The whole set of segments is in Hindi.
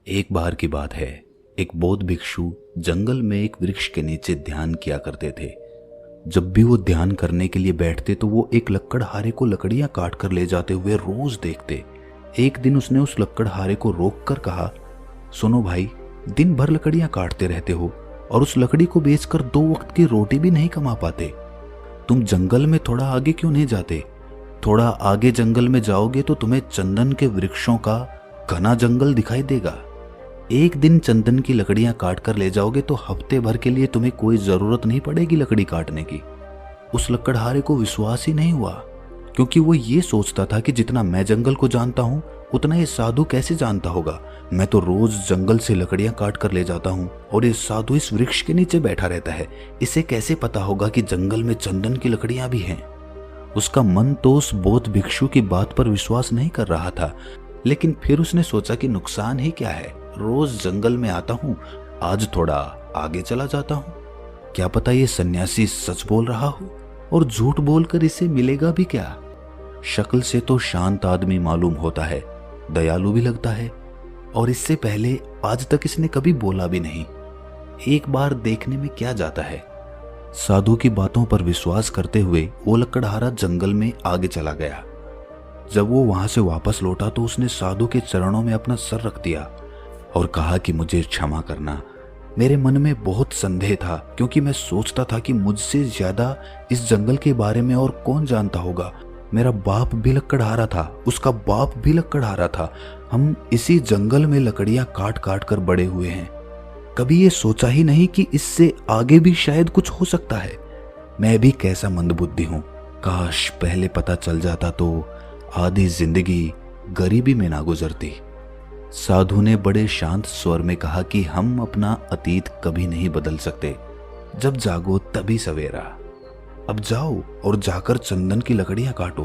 एक बार की बात है। एक बौद्ध भिक्षु जंगल में एक वृक्ष के नीचे ध्यान किया करते थे। जब भी वो ध्यान करने के लिए बैठते तो वो एक लकड़हारे को लकड़ियां काट कर ले जाते हुए रोज देखते। एक दिन उसने उस लकड़हारे को रोक कर कहा, सुनो भाई, दिन भर लकड़ियां काटते रहते हो और उस लकड़ी को बेचकर 2 वक्त की रोटी भी नहीं कमा पाते। तुम जंगल में थोड़ा आगे क्यों नहीं जाते? थोड़ा आगे जंगल में जाओगे तो तुम्हें चंदन के वृक्षों का घना जंगल दिखाई देगा। एक दिन चंदन की लकड़ियां काट कर ले जाओगे तो हफ्ते भर के लिए तुम्हें कोई जरूरत नहीं पड़ेगी लकड़ी काटने की। उस लकड़हारे को विश्वास ही नहीं हुआ, क्योंकि वो ये सोचता था कि जितना मैं जंगल को जानता हूँ उतना ये साधु कैसे जानता होगा। मैं तो रोज जंगल से लकड़ियां काट कर ले जाता हूँ और ये साधु इस वृक्ष के नीचे बैठा रहता है, इसे कैसे पता होगा कि जंगल में चंदन की लकड़ियां भी हैं। उसका मन तो उस बौद्ध भिक्षु की बात पर विश्वास नहीं कर रहा था, लेकिन फिर उसने सोचा कि नुकसान ही क्या है, रोज जंगल में आता हूँ, आज थोड़ा आगे चला जाता हूँ। क्या पता ये सन्यासी सच बोल रहा हो और झूठ बोलकर इसे मिलेगा भी क्या। शक्ल से तो शांत आदमी मालूम होता है, दयालु भी लगता है, और इससे पहले आज तक इसने कभी बोला भी नहीं। एक बार देखने में क्या जाता है। साधु की बातों पर विश्वास करते हुए वो लकड़हारा जंगल में आगे चला गया। जब वो वहां से वापस लौटा तो उसने साधु के चरणों में अपना सर रख दिया और कहा कि मुझे क्षमा करना। मेरे मन में बहुत संदेह था, क्योंकि मैं सोचता था कि मुझसे ज्यादा इस जंगल के बारे में और कौन जानता होगा। मेरा बाप भी लकड़हारा था, उसका बाप भी लकड़हारा था। हम इसी जंगल में लकड़ियां काट काट कर बड़े हुए हैं। कभी ये सोचा ही नहीं कि इससे आगे भी शायद कुछ हो सकता है। मैं भी कैसा मंदबुद्धि हूँ। काश पहले पता चल जाता तो आधी जिंदगी गरीबी में ना गुजरती। साधु ने बड़े शांत स्वर में कहा कि हम अपना अतीत कभी नहीं बदल सकते, जब जागो तभी सवेरा। अब जाओ और जाकर चंदन की लकड़ियां काटो।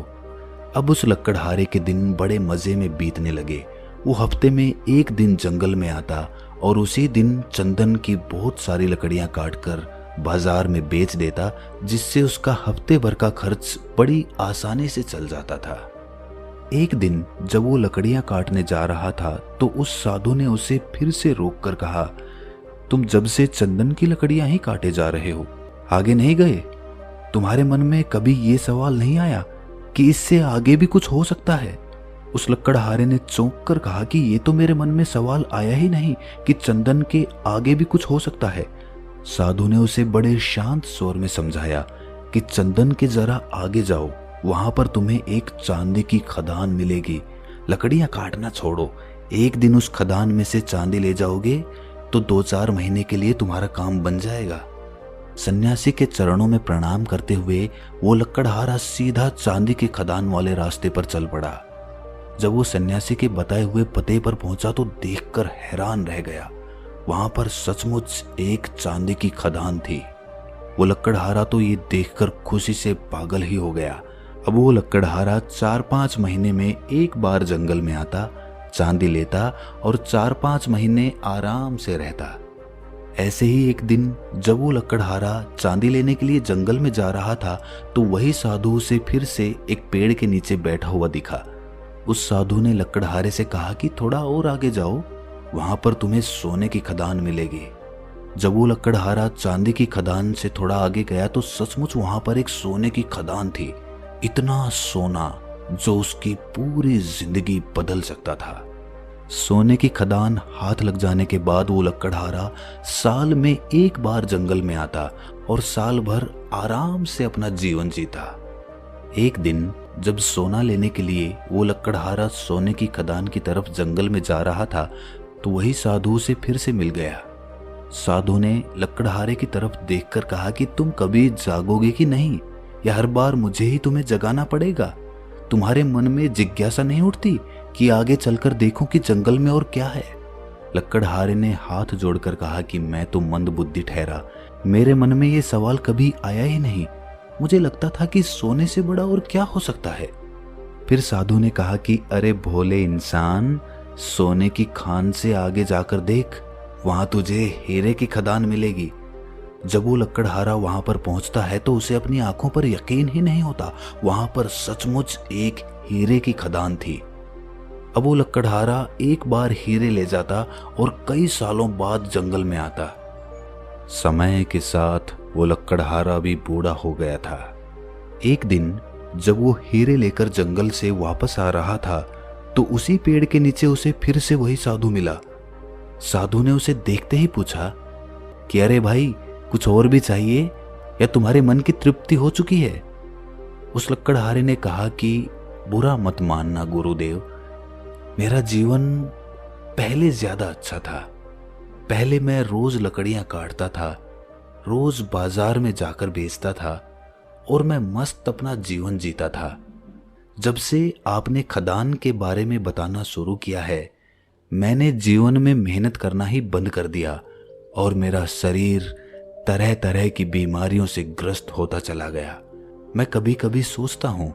अब उस लकड़हारे के दिन बड़े मजे में बीतने लगे। वो हफ्ते में एक दिन जंगल में आता और उसी दिन चंदन की बहुत सारी लकड़ियां काटकर बाजार में बेच देता, जिससे उसका हफ्ते भर का खर्च बड़ी आसानी से चल जाता था। एक दिन जब वो लकड़ियां काटने जा रहा था तो उस साधु ने उसे फिर से रोककर कहा, तुम जब से चंदन की लकड़ियां ही काटे जा रहे हो, आगे नहीं गए? तुम्हारे मन में कभी ये सवाल नहीं आया कि इससे आगे भी कुछ हो सकता है? उस लकड़हारे ने चौंक कर कहा कि ये तो मेरे मन में सवाल आया ही नहीं कि चंदन के आगे भी कुछ हो सकता है। साधु ने उसे बड़े शांत स्वर में समझाया कि चंदन के जरा आगे जाओ, वहां पर तुम्हें एक चांदी की खदान मिलेगी। लकड़ियां काटना छोड़ो, एक दिन उस खदान में से चांदी ले जाओगे तो 2-4 महीने के लिए तुम्हारा काम बन जाएगा। सन्यासी के चरणों में प्रणाम करते हुए वो लकड़हारा सीधा चांदी के खदान वाले रास्ते पर चल पड़ा। जब वो सन्यासी के बताए हुए पते पर पहुंचा तो देखकर हैरान रह गया। वहां पर सचमुच एक चांदी की खदान थी। वो लकड़हारा तो ये देखकर खुशी से पागल ही हो गया। अब वो लकड़हारा 4-5 महीने में एक बार जंगल में आता, चांदी लेता और 4-5 महीने आराम से रहता। ऐसे ही एक दिन जब वो लकड़हारा चांदी लेने के लिए जंगल में जा रहा था तो वही साधु उसे फिर से एक पेड़ के नीचे बैठा हुआ दिखा। उस साधु ने लकड़हारे से कहा कि थोड़ा और आगे जाओ, वहां पर तुम्हें सोने की खदान मिलेगी। जब वो लकड़हारा चांदी की खदान से थोड़ा आगे गया तो सचमुच वहां पर एक सोने की खदान थी। इतना सोना जो उसकी पूरी जिंदगी बदल सकता था। सोने की खदान हाथ लग जाने के बाद वो लकड़हारा साल में एक बार जंगल में आता और साल भर आराम से अपना जीवन जीता। एक दिन जब सोना लेने के लिए वो लकड़हारा सोने की खदान की तरफ जंगल में जा रहा था तो वही साधु से फिर से मिल गया। साधु ने लकड़हारे की तरफ देखकर कहा कि तुम कभी जागोगे कि नहीं, या हर बार मुझे ही तुम्हें जगाना पड़ेगा? तुम्हारे मन में जिज्ञासा नहीं उठती कि आगे चलकर देखूं कि जंगल में और क्या है? लकड़हारे ने हाथ जोड़कर कहा कि मैं तो मंदबुद्धि ठहरा, मेरे मन में ये सवाल कभी आया ही नहीं। मुझे लगता था कि सोने से बड़ा और क्या हो सकता है। फिर साधु ने कहा कि अरे भोले इंसान, सोने की खान से आगे जाकर देख, वहां तुझे हीरे की खदान मिलेगी। जब वो लकड़हारा वहां पर पहुंचता है तो उसे अपनी आंखों पर यकीन ही नहीं होता। वहां पर सचमुच एक हीरे की खदान थी। अब वो लकड़हारा एक बार हीरे ले जाता और कई सालों बाद जंगल में आता। समय के साथ वो लकड़हारा भी बूढ़ा हो गया था। एक दिन जब वो हीरे लेकर जंगल से वापस आ रहा था तो उसी पेड़ के नीचे उसे फिर से वही साधु मिला। साधु ने उसे देखते ही पूछा कि अरे भाई, कुछ और भी चाहिए या तुम्हारे मन की तृप्ति हो चुकी है? उस लकड़हारे ने कहा कि बुरा मत मानना गुरुदेव, मेरा जीवन पहले ज्यादा अच्छा था। पहले मैं रोज लकड़ियां काटता था, रोज बाजार में जाकर बेचता था और मैं मस्त अपना जीवन जीता था। जब से आपने खदान के बारे में बताना शुरू किया है, मैंने जीवन में मेहनत करना ही बंद कर दिया और मेरा शरीर तरह तरह की बीमारियों से ग्रस्त होता चला गया। मैं कभी कभी सोचता हूं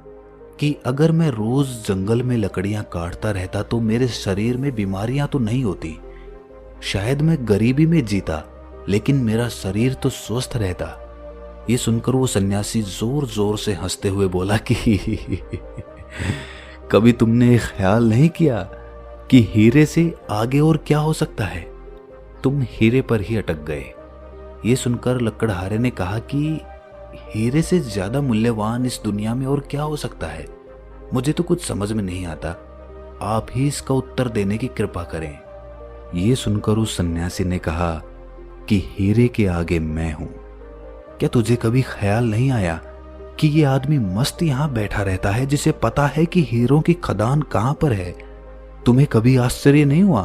कि अगर मैं रोज जंगल में लकड़ियां काटता रहता तो मेरे शरीर में बीमारियां तो नहीं होती। शायद मैं गरीबी में जीता लेकिन मेरा शरीर तो स्वस्थ रहता। ये सुनकर वो सन्यासी जोर जोर से हंसते हुए बोला कि कभी तुमने ख्याल नहीं किया कि हीरे से आगे और क्या हो सकता है? तुम हीरे पर ही अटक गए। ये सुनकर लकड़हारे ने कहा कि हीरे से ज्यादा मूल्यवान इस दुनिया में और क्या हो सकता है? मुझे तो कुछ समझ में नहीं आता। आप ही इसका उत्तर देने की कृपा करें। ये सुनकर उस सन्यासी ने कहा कि हीरे के आगे मैं हूं। क्या तुझे कभी ख्याल नहीं आया कि ये आदमी मस्त यहां बैठा रहता है जिसे पता है कि हीरों की खदान कहां पर है? तुम्हें कभी आश्चर्य नहीं हुआ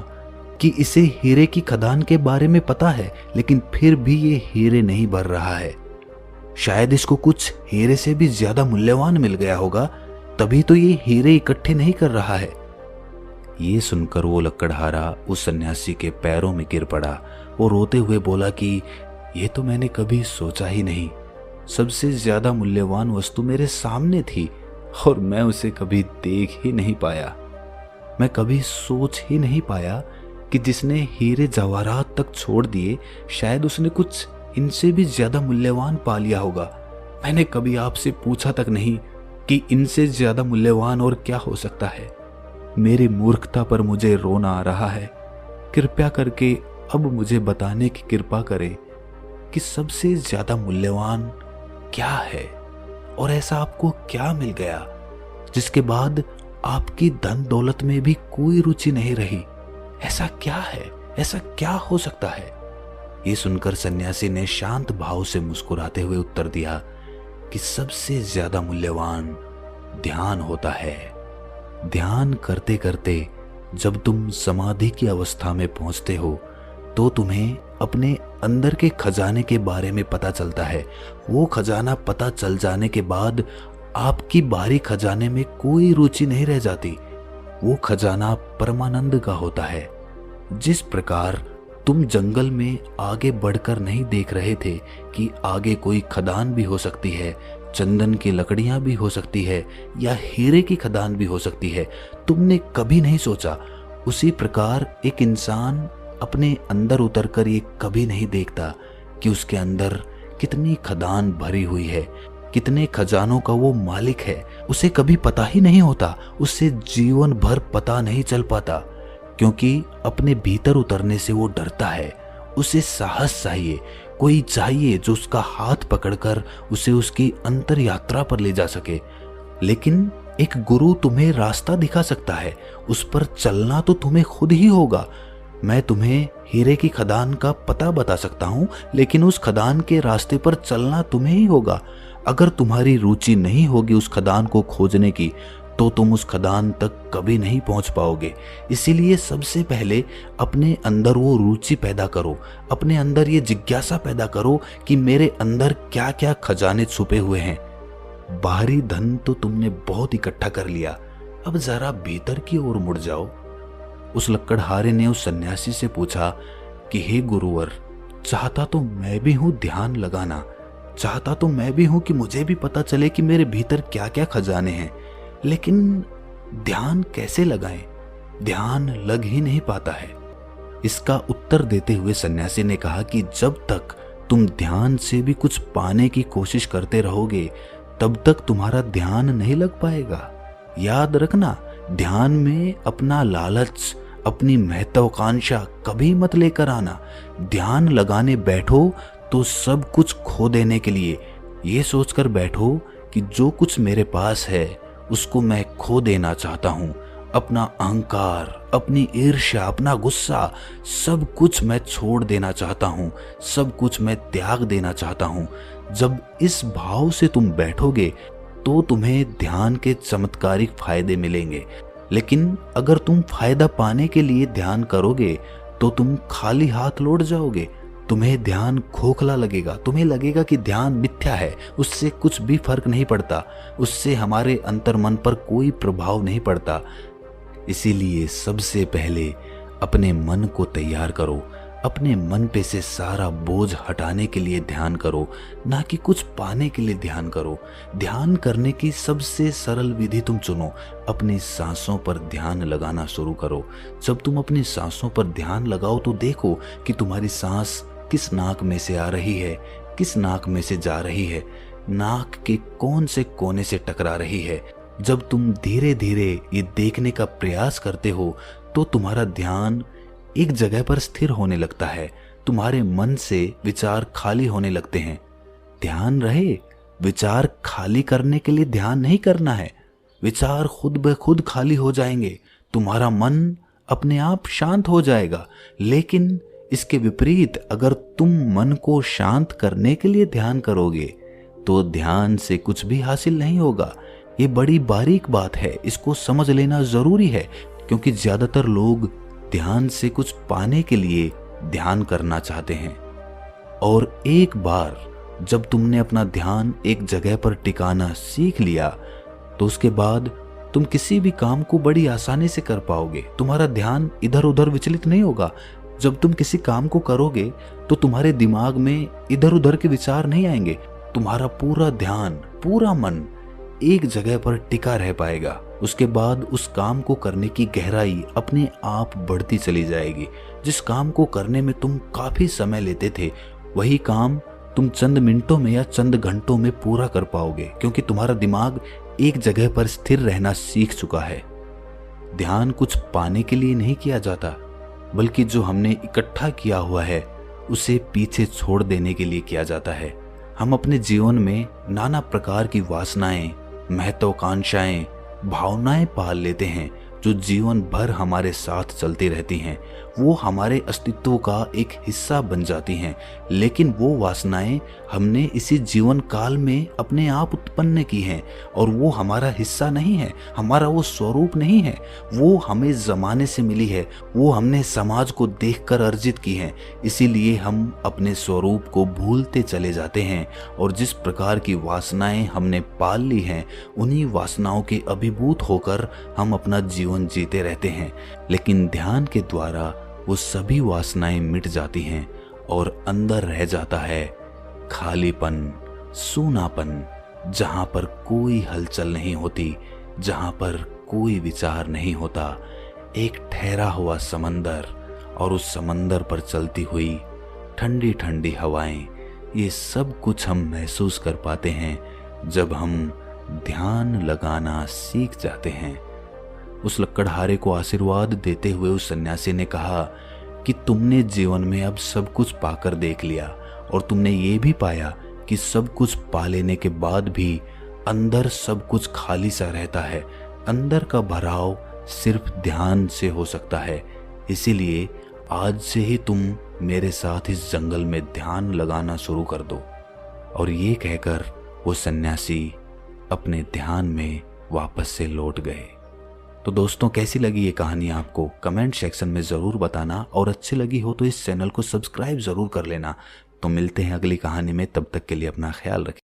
कि इसे हीरे की खदान के बारे में पता है लेकिन फिर भी ये हीरे नहीं भर रहा है? शायद इसको कुछ हीरे से भी ज्यादा मूल्यवान मिल गया होगा, तभी तो ये हीरे इकट्ठे नहीं कर रहा है। ये सुनकर वो लकड़हारा उस सन्यासी के पैरों में गिर पड़ा और रोते हुए बोला कि ये तो मैंने कभी सोचा ही नहीं। सबसे ज्यादा मूल्यवान वस्तु मेरे सामने थी और मैं उसे कभी देख ही नहीं पाया। मैं कभी सोच ही नहीं पाया कि जिसने हीरे जवाहरात तक छोड़ दिए, शायद उसने कुछ इनसे भी ज्यादा मूल्यवान पा लिया होगा। मैंने कभी आपसे पूछा तक नहीं कि इनसे ज्यादा मूल्यवान और क्या हो सकता है। मेरी मूर्खता पर मुझे रोना आ रहा है। कृपया करके अब मुझे बताने की कृपा करें कि सबसे ज्यादा मूल्यवान क्या है और ऐसा आपको क्या मिल गया जिसके बाद आपकी धन दौलत में भी कोई रुचि नहीं रही? ऐसा क्या है? ऐसा क्या हो सकता है? ये सुनकर सन्यासी ने शांत भाव से मुस्कुराते हुए उत्तर दिया कि सबसे ज्यादा मूल्यवान ध्यान होता है। ध्यान करते करते जब तुम समाधि की अवस्था में पहुंचते हो तो तुम्हें अपने अंदर के खजाने के बारे में पता चलता है। वो खजाना पता चल जाने के बाद आपकी बाहरी खजाने में कोई रुचि नहीं रह जाती। वो खजाना परमानंद का होता है। जिस प्रकार तुम जंगल में आगे बढ़कर नहीं देख रहे थे कि आगे कोई खदान भी हो सकती है, चंदन की लकड़ियां भी हो सकती है या हीरे की खदान भी हो सकती है, तुमने कभी नहीं सोचा। उसी प्रकार एक इंसान अपने अंदर उतरकर ये कभी नहीं देखता कि उसके अंदर कितनी खदान भरी हुई है, कितने खजानों का वो मालिक है। उसे कभी पता ही नहीं होता, उससे जीवन भर पता नहीं चल पाता, क्योंकि अपने भीतर उतरने से वो डरता है। उसे साहस चाहिए, कोई चाहिए जो उसका हाथ पकड़कर उसे उसकी अंतर यात्रा पर ले जा सके। लेकिन एक गुरु तुम्हें रास्ता दिखा सकता है, उस पर चलना तो तुम्हें खुद ही होगा। मैं तुम्हें हीरे की खदान का पता बता सकता हूँ, लेकिन उस खदान के रास्ते पर चलना तुम्हें ही होगा। अगर तुम्हारी रुचि नहीं होगी उस खदान को खोजने की, तो तुम उस खदान तक कभी नहीं पहुंच पाओगे। इसीलिए सबसे पहले अपने अंदर वो रुचि पैदा करो, अपने अंदर ये जिज्ञासा पैदा करो कि मेरे अंदर क्या क्या खजाने छुपे हुए हैं। बाहरी धन तो तुमने बहुत इकट्ठा कर लिया, अब जरा भीतर की ओर मुड़ जाओ। उस लकड़हारे ने उस सन्यासी से पूछा कि हे गुरुवर, चाहता तो मैं भी हूं ध्यान लगाना, चाहता तो मैं भी हूं कि मुझे भी पता चले कि मेरे भीतर क्या क्या खजाने हैं, लेकिन ध्यान कैसे लगाएं? ध्यान लग ही नहीं पाता है। इसका उत्तर देते हुए सन्यासी ने कहा कि जब तक तुम ध्यान से भी कुछ पाने की कोशिश करते रहोगे, तब तक तुम्हारा ध्यान नहीं लग पाएगा। याद रखना, ध्यान में अपना लालच, अपनी महत्वाकांक्षा कभी मत लेकर आना। ध्यान लगाने बैठो तो सब कुछ खो देने के लिए ये सोचकर बैठो कि जो कुछ मेरे पास है उसको मैं खो देना चाहता हूँ। अपना अहंकार, अपनी ईर्ष्या, अपना गुस्सा, सब कुछ मैं छोड़ देना चाहता हूँ, सब कुछ मैं त्याग देना चाहता हूँ। जब इस भाव से तुम बैठोगे तो तुम्हें ध्यान के चमत्कारिक फायदे मिलेंगे। लेकिन अगर तुम फायदा पाने के लिए ध्यान करोगे तो तुम खाली हाथ लौट जाओगे। तुम्हें ध्यान खोखला लगेगा, तुम्हें लगेगा कि ध्यान मिथ्या है, उससे कुछ भी फर्क नहीं पड़ता, उससे हमारे अंतर्मन पर कोई प्रभाव नहीं पड़ता। इसीलिए सबसे पहले अपने मन को तैयार करो, अपने मन पे से सारा बोझ हटाने के लिए ध्यान करो, ना कि कुछ पाने के लिए ध्यान करो। ध्यान करने की सबसे सरल विधि तुम चुनो, अपनी सांसों पर ध्यान लगाना शुरू करो। जब तुम अपनी सांसों पर ध्यान लगाओ तो देखो कि तुम्हारी सांस किस नाक में से आ रही है, किस नाक में से जा रही है, नाक के कौन से कोने से टकरा रही है। जब तुम धीरे धीरे ये देखने का प्रयास करते हो तो तुम्हारा ध्यान एक जगह पर स्थिर होने लगता है, तुम्हारे मन से विचार खाली होने लगते हैं। ध्यान रहे, विचार खाली करने के लिए ध्यान नहीं करना है, विचार खुद ब खुद खाली हो जाएंगे, तुम्हारा मन अपने आप शांत हो जाएगा। लेकिन इसके विपरीत अगर तुम मन को शांत करने के लिए ध्यान करोगे तो ध्यान से कुछ भी हासिल नहीं होगा। ये बड़ी बारीक बात है, इसको समझ लेना जरूरी है, क्योंकि ज्यादातर लोग ध्यान से कुछ पाने के लिए ध्यान करना चाहते हैं। और एक बार जब तुमने अपना ध्यान एक जगह पर टिकाना सीख लिया तो उसके बाद तुम किसी भी काम को बड़ी आसानी से कर पाओगे। तुम्हारा ध्यान इधर उधर विचलित नहीं होगा। जब तुम किसी काम को करोगे तो तुम्हारे दिमाग में इधर उधर के विचार नहीं आएंगे, तुम्हारा पूरा ध्यान, पूरा मन एक जगह पर टिका रह पाएगा। उसके बाद उस काम को करने की गहराई अपने आप बढ़ती चली जाएगी। जिस काम को करने में तुम काफी समय लेते थे वही काम तुम चंद मिनटों में या चंद घंटों में पूरा कर पाओगे, क्योंकि तुम्हारा दिमाग एक जगह पर स्थिर रहना सीख चुका है। ध्यान कुछ पाने के लिए नहीं किया जाता, बल्कि जो हमने इकट्ठा किया हुआ है उसे पीछे छोड़ देने के लिए किया जाता है। हम अपने जीवन में नाना प्रकार की वासनाएं, महत्वाकांक्षाएं, भावनाएं पाल लेते हैं जो जीवन भर हमारे साथ चलती रहती हैं। वो हमारे अस्तित्व का एक हिस्सा बन जाती हैं, लेकिन वो वासनाएं हमने इसी जीवन काल में अपने आप उत्पन्न की हैं और वो हमारा हिस्सा नहीं है, हमारा वो स्वरूप नहीं है। वो हमें जमाने से मिली है, वो हमने समाज को देखकर अर्जित की है। इसीलिए हम अपने स्वरूप को भूलते चले जाते हैं और जिस प्रकार की वासनाएं हमने पाल ली हैं उन्हीं वासनाओं के अभिभूत होकर हम अपना जीवन जीते रहते हैं। लेकिन ध्यान के द्वारा वो सभी वासनाएं मिट जाती हैं और अंदर रह जाता है खालीपन, सूनापन, जहां पर कोई हलचल नहीं होती, जहां पर कोई विचार नहीं होता। एक ठहरा हुआ समंदर और उस समंदर पर चलती हुई ठंडी ठंडी हवाएं, ये सब कुछ हम महसूस कर पाते हैं जब हम ध्यान लगाना सीख जाते हैं। उस लकड़हारे को आशीर्वाद देते हुए उस सन्यासी ने कहा कि तुमने जीवन में अब सब कुछ पाकर देख लिया और तुमने ये भी पाया कि सब कुछ पा लेने के बाद भी अंदर सब कुछ खाली सा रहता है। अंदर का भराव सिर्फ ध्यान से हो सकता है। इसीलिए आज से ही तुम मेरे साथ इस जंगल में ध्यान लगाना शुरू कर दो। और ये कहकर वो सन्यासी अपने ध्यान में वापस से लौट गए। तो दोस्तों, कैसी लगी ये कहानी आपको कमेंट सेक्शन में ज़रूर बताना, और अच्छी लगी हो तो इस चैनल को सब्सक्राइब ज़रूर कर लेना। तो मिलते हैं अगली कहानी में, तब तक के लिए अपना ख्याल रखिए।